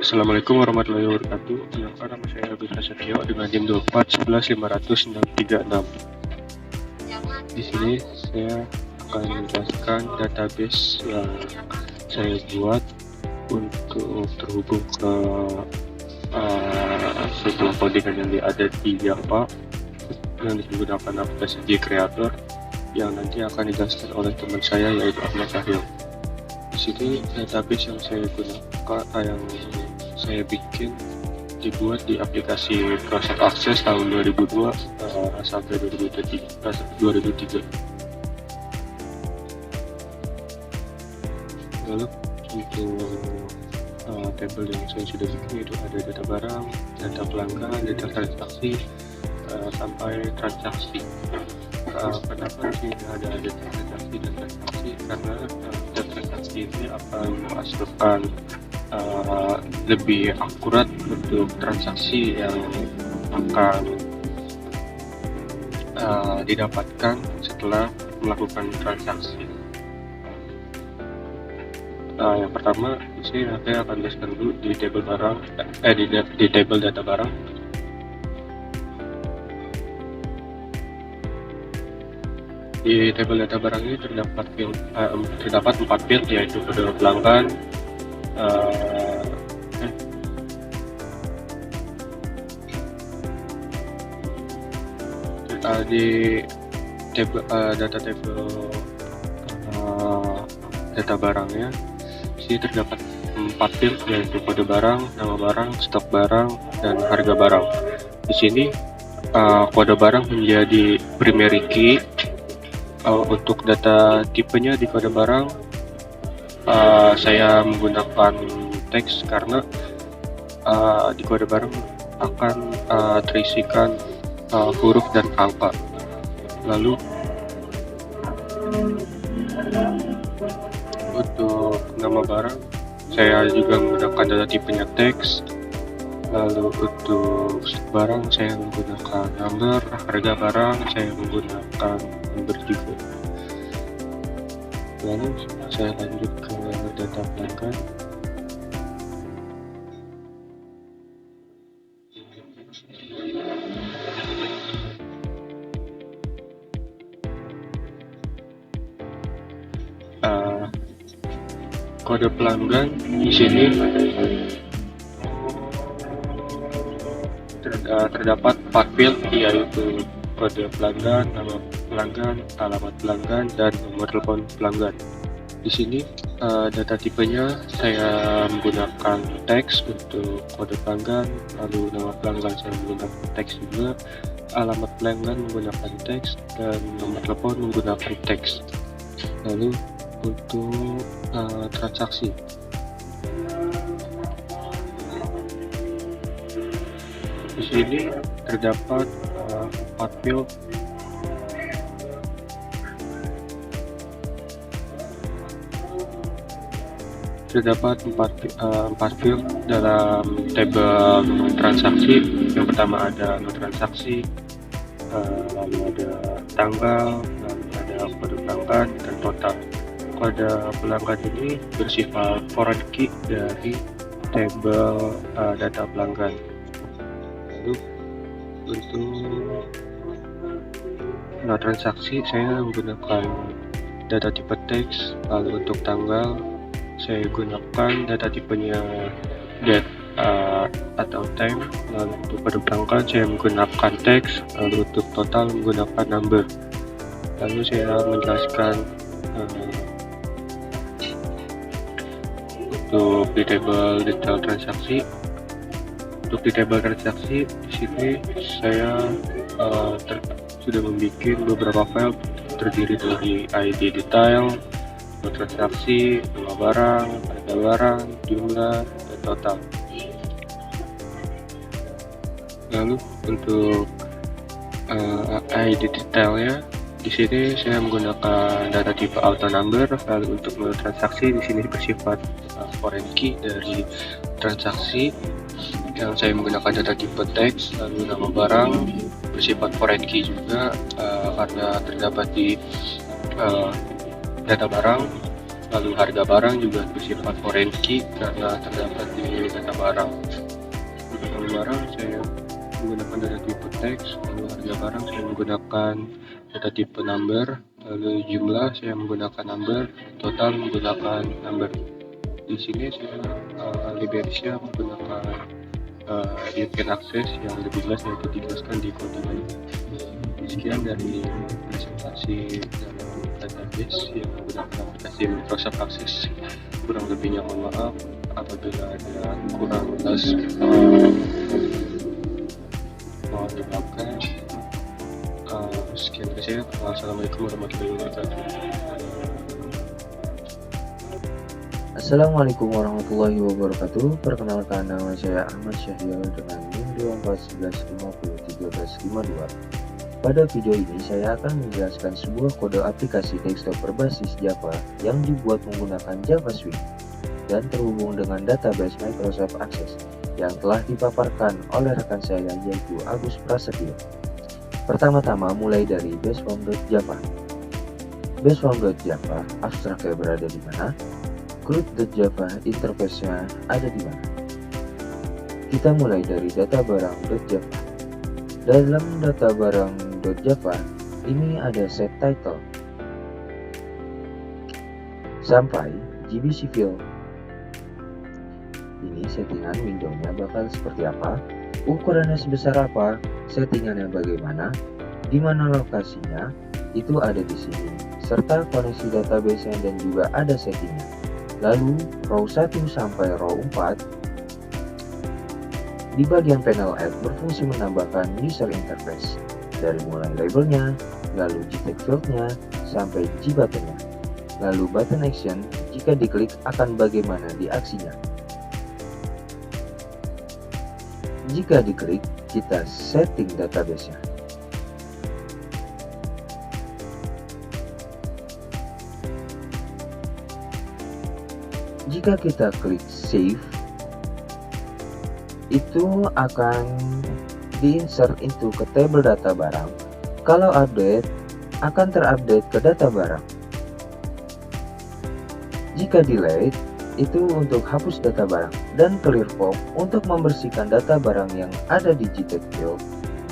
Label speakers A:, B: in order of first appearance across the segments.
A: Assalamualaikum warahmatullahi wabarakatuh. Kenalkan, nama saya Agus Prasetyo dengan NIM 2411536. Di sini saya akan menjelaskan database yang saya buat untuk terhubung ke sebuah codingan yang ada di Java yang digunakan aplikasi Creator yang nanti akan dijelaskan oleh teman saya yaitu Ahmad Cahyo. Di sini database yang saya gunakan, yang saya bikin dibuat di aplikasi Microsoft Access tahun 2002 sampai 2003. Lalu untuk tabel yang saya sudah bikin itu ada data barang, data pelanggan, data transaksi, sampai transaksi. Kenapa sih ada data transaksi dan transaksi? Karena data transaksi ini akan menghasilkan lebih akurat untuk transaksi yang akan didapatkan setelah melakukan transaksi. Yang pertama, saya akan jelaskan dulu di tabel barang, di tabel data barang. Di tabel data barang ini terdapat 4 field, yaitu kode pelanggan, di data tabel data barangnya sih terdapat 4 field, yaitu kode barang, nama barang, stok barang, dan harga barang. Di sini kode barang menjadi primary key. Untuk data tipenya di kode barang saya menggunakan teks karena di kode barang akan terisikan huruf dan angka. Lalu untuk nama barang saya juga menggunakan data tipenya teks. Lalu untuk barang saya menggunakan number, harga barang saya menggunakan number juga. Lalu saya lanjut ke data pelanggan. Kode pelanggan di sini terdapat 4 field, yaitu kode pelanggan, nama pelanggan, alamat pelanggan, dan nomor telepon pelanggan. Di sini data tipenya saya menggunakan teks untuk kode pelanggan, lalu nama pelanggan saya menggunakan teks juga, alamat pelanggan menggunakan teks, dan nomor telepon menggunakan teks. Lalu untuk transaksi, di sini terdapat 4 field, dalam tabel transaksi. Yang pertama ada no transaksi, lalu ada tanggal, lalu ada kode pelanggan, dan total. Kode pelanggan ini bersifat foreign key dari tabel data pelanggan. Lalu untuk transaksi saya menggunakan data tipe teks. Lalu untuk tanggal saya gunakan data tipenya date atau time. Lalu untuk kode pelanggan saya menggunakan teks. Lalu untuk total menggunakan number. Lalu saya menjelaskan untuk di tabel detail transaksi. Untuk di tabel transaksi di sini saya sudah membuat beberapa file terdiri dari ID detail, transaksi, nama barang, harga barang, jumlah, dan total. Lalu untuk ID detailnya, di sini saya menggunakan data tipe auto number. Lalu untuk menu transaksi di sini bersifat foreign key dari transaksi yang saya menggunakan data tipe teks. Lalu nama barang bersifat foreign key juga karena terdapat di data barang. Lalu harga barang juga bersifat forensik karena terdapat di data barang. Untuk lalu barang saya menggunakan data tipe teks, lalu harga barang saya menggunakan data tipe number, lalu jumlah saya menggunakan number, total menggunakan number. Di sini saya Liberia menggunakan direct access yang lebih jelas yaitu dijelaskan di konten ini. Sekian dari presentasi dalam database yang menggunakan aplikasi Microsoft Access. Kurang lebihnya mohon maaf apabila ada kurang jelas, mohon dimaafkan. Sekian dari saya. Assalamualaikum warahmatullahi wabarakatuh.
B: Assalamualaikum warahmatullahi wabarakatuh. Perkenalkan, nama saya Ahmad Syahril dengan NIM 2411501352. Pada video ini saya akan menjelaskan sebuah kode aplikasi desktop berbasis Java yang dibuat menggunakan JavaScript dan terhubung dengan database Microsoft Access yang telah dipaparkan oleh rekan saya yaitu Agus Prasetyo. Pertama-tama mulai dari baseform.java. Baseform.java abstraknya berada di mana? CRUD.java interface-nya ada di mana? Kita mulai dari data barang.java. Dalam data barang.java ini ada set title sampai GB Civil. Ini settingan windownya bakal seperti apa, ukurannya sebesar apa, settingannya bagaimana, di mana lokasinya, itu ada di sini, serta koneksi database-nya dan juga ada settingnya. Lalu row 1 sampai row 4 di bagian panel Add berfungsi menambahkan user interface dari mulai labelnya, lalu JTAG fieldnya, sampai G buttonnya. Lalu button action jika diklik akan bagaimana di aksinya. Jika diklik, kita setting database-nya. Jika kita klik save, itu akan diinsert into ke table data barang. Kalau update, akan terupdate ke data barang. Jika delete, itu untuk hapus data barang, dan clear form untuk membersihkan data barang yang ada di JTAG field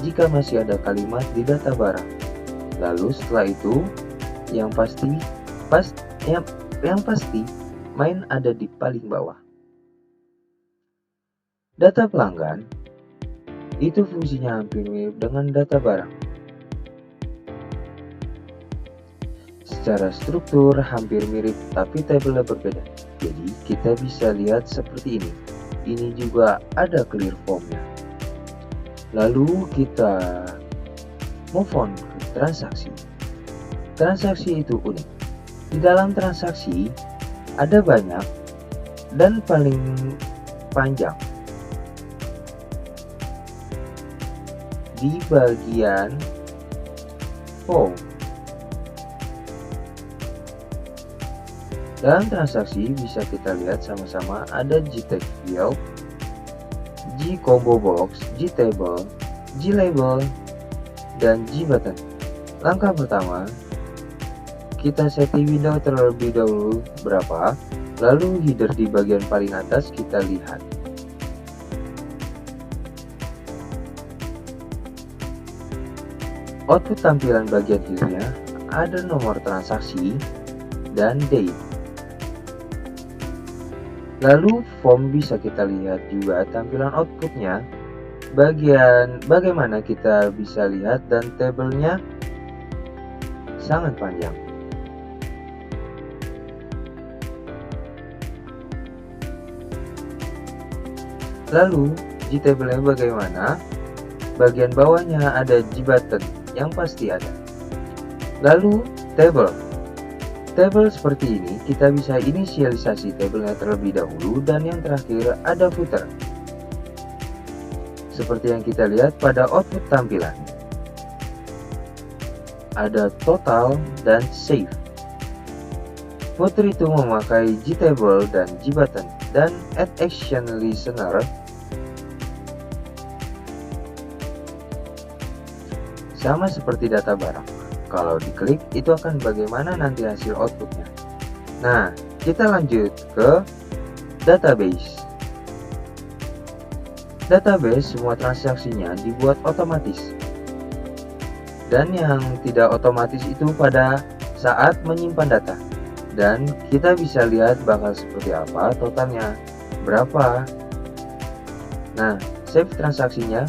B: jika masih ada kalimat di data barang. Lalu setelah itu, yang pasti main ada di paling bawah. Data pelanggan itu fungsinya hampir mirip dengan data barang. Secara struktur hampir mirip tapi tabelnya berbeda. Jadi kita bisa lihat seperti ini. Ini juga ada clear formnya. Lalu kita move on ke transaksi. Transaksi itu unik. Di dalam transaksi ada banyak dan paling panjang di bagian home. Dalam transaksi bisa kita lihat sama-sama ada JTAG field, G combo box, G table, G label, dan G button. Langkah pertama, kita setting window terlebih dahulu berapa, lalu header di bagian paling atas kita lihat. Output tampilan bagian kirinya ada nomor transaksi dan date. Lalu form bisa kita lihat juga tampilan outputnya, bagaimana kita bisa lihat, dan tabelnya sangat panjang. Lalu di tabelnya bagaimana? Bagian bawahnya ada G button yang pasti ada. Lalu table seperti ini, kita bisa inisialisasi tabelnya terlebih dahulu, dan yang terakhir ada footer seperti yang kita lihat pada output tampilan. Ada total dan save. Footer itu memakai G-table dan G-button, dan add action listener sama seperti data barang. Kalau diklik, itu akan bagaimana nanti hasil outputnya. Nah, Kita lanjut ke database. Database semua transaksinya dibuat otomatis. Dan yang tidak otomatis itu pada saat menyimpan data. Dan kita bisa lihat bakal seperti apa totalnya, berapa. Nah, save transaksinya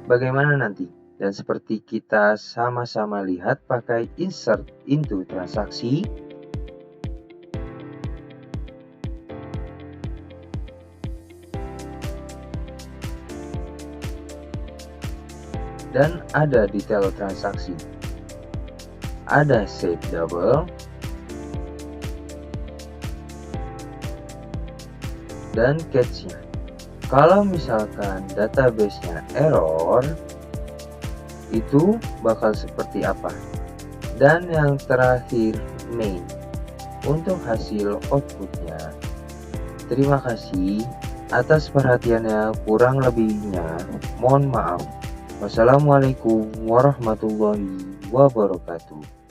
B: bagaimana nanti? Dan seperti kita sama-sama lihat pakai insert into transaksi. Dan ada detail transaksi. Ada set double. Dan catch-nya. Kalau misalkan database-nya error, itu bakal seperti apa. Dan yang terakhir main untuk hasil outputnya. Terima kasih atas perhatiannya, kurang lebihnya mohon maaf. Wassalamualaikum warahmatullahi wabarakatuh.